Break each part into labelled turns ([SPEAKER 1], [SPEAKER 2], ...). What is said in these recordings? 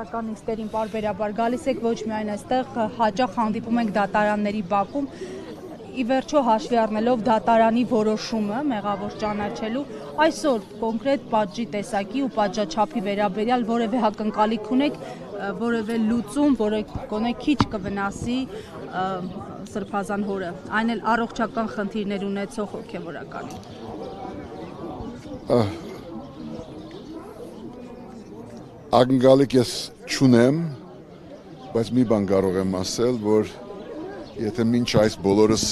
[SPEAKER 1] դատական նիստերին պարբերաբար գալիս եք, ոչ միայն այստեղ, հաճախ հանդիպում ենք դատարանների բակում, ի վերջո հաշվի առնելով դատարանի որոշումը մեղավոր ճանաչելու, այսօր կոնկրետ պատժի տեսակի ու պատժաչափի վերաբերյալ որևէ ակնկալիք ունեք, որևէ լուծում, որը գոնե քիչ կվնասի Սրբազան հորը, այն էլ առողջական խնդիրներ ունեցող հոգևորականին։
[SPEAKER 2] Ակնկալիք ես չունեմ, բայց մի բան կարող եմ ասել, որ եթե մինչ այս բոլորս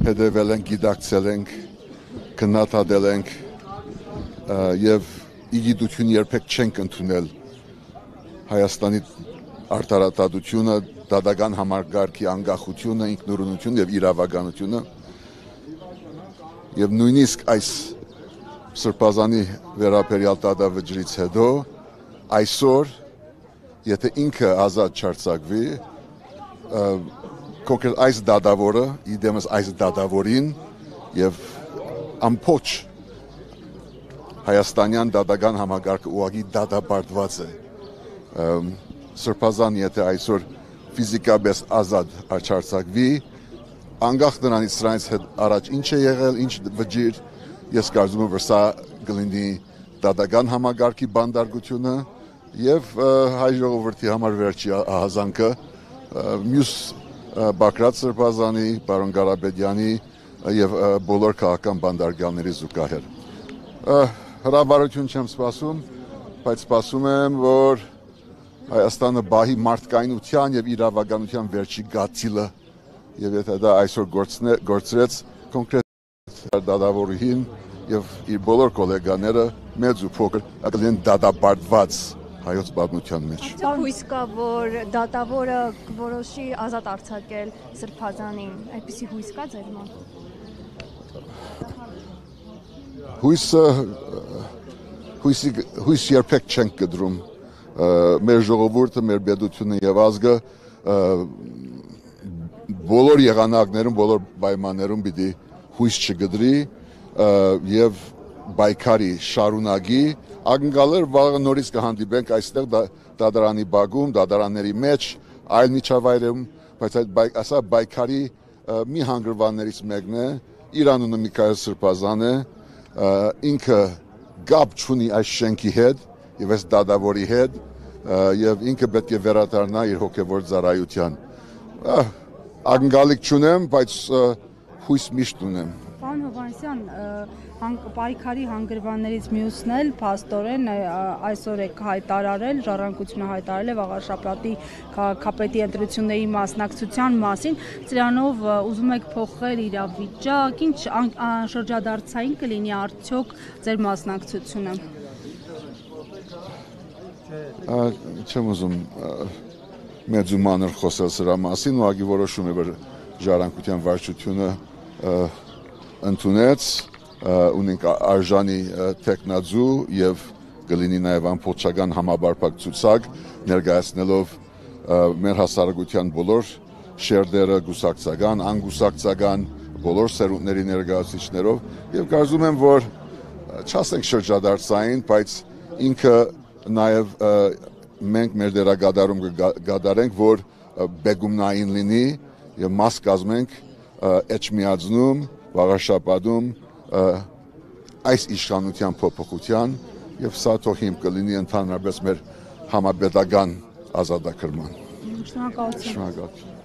[SPEAKER 2] հետևել ենք, գիտակցել ենք, քննադատել ենք եւ ի գիտություն երբեք չենք ընդունել Հայաստանի արդարադատությունը, դատական համակարգի անկախությունը, ինքնուրույնությունը եւ իրավականությունը եւ նույնիսկ այս Սրբազանի վերաբերյալ դատավճռից հետո այսօր եթե ինքը ազատ չարձակվի կոնկրետ այս դատավորը իդեմս այս դատավորին եւ ամբողջ հայաստանյան դատական համակարգը ուղղակի դատապարտված է Սրբազան եթե այսօր ֆիզիկապես ազատ չարձակվի անկախ նրանից սրանից հետ առաջ ինչ է եղել, ինչ վճիռ ես կարծում եմ որ սա կլինի դատական համակարգի բանդարգությունը եւ հայ ժողովրդի համար վերջի ահազանգը մյուս Բակրատ Սրբազանի, պարոն Ղարաբեդյանի եւ բոլոր քաղաքական բանդարգալների զուգահեռ։ Հրավառություն չեմ սպասում, բայց սպասում եմ, որ Հայաստանը բահի մարդկայնության եւ իրավականության վերջի գաթիլը եւ եթե դա այսօր գործրեց կոնկրետ դատավորին եւ իր բոլոր գոլեգաները մեծ ու փոքր ակլին դատապարտված հայոց պատմության մեջ։
[SPEAKER 3] Հույս կա, որ դատավորը որոշի ազատ արձակել Սրբազանին, այդպիսի հույս կա ձեր մոտ։
[SPEAKER 2] Հույս երբեք չենք կդրում։ Մեր ժողովուրդը, մեր պետությունը եւ ազգը բոլոր եղանակներում, բոլոր պայմաններում պիտի հույս չգդրի եւ բայկարի շարունակի ակնկալեր վաղը նորից կհանդիպենք այստեղ դատարանի բակում, դատարանների մեջ, այլ միջավայրում, բայց այդ բայկարի մի հանգրվաններից մեկն է, իր անունը Միքայել Սրբազան է, ինքը գապ չունի այս շենքի հետ եւ այս դատավորի հետ եւ ինքը պետք է վերադառնա իր հոգեվոր ծառայության։ Ակնկալիք չունեմ, բայց հույս միշտ ունեմ։
[SPEAKER 1] Պարոն Հովհաննիսյան, պայքարի հանգրվաններից մյուսն էլ փաստորեն այսօր եք հայտարարել, ժառանգությունը հայտարարել է վաղաշաբաթի քաղաքապետի ընտրությունների մասնակցության մասին, սրանով ուզում եք փոխել իրավիճակ, ինչ շրջադարձային կլինի արդյոք ձեր մասնակցությունը։
[SPEAKER 2] Չեմ ուզում մեծ ու մանր խոսել սրա մասին, ուղղակի որոշում է, որ ժառանգության վարչությունը ընդունեց, ունենք արժանի տեխնաձու եւ կլինի նաեւ ամբողջական համաբարփակ ցուցակ ներկայացնելով մեր հասարակության բոլոր շերտերը գուսակցական, անգուսակցական բոլոր սերունդների ներկայացուցիչներով եւ կարծում եմ, որ չասենք շրջադարձային, բայց ինքը նաեւ մենք մեր դերակատարում կգադարենք, որ բեգումնային լինի եւ մաս կազմենք էջմիածնում, վաղաշաբաթում այս իշխանության փոփոխության եւ սա թող հիմք կլինի ընդհանրապես մեր համապետական ազատագրման։
[SPEAKER 1] Շնորհակալություն։
[SPEAKER 2] Շնորհակալություն։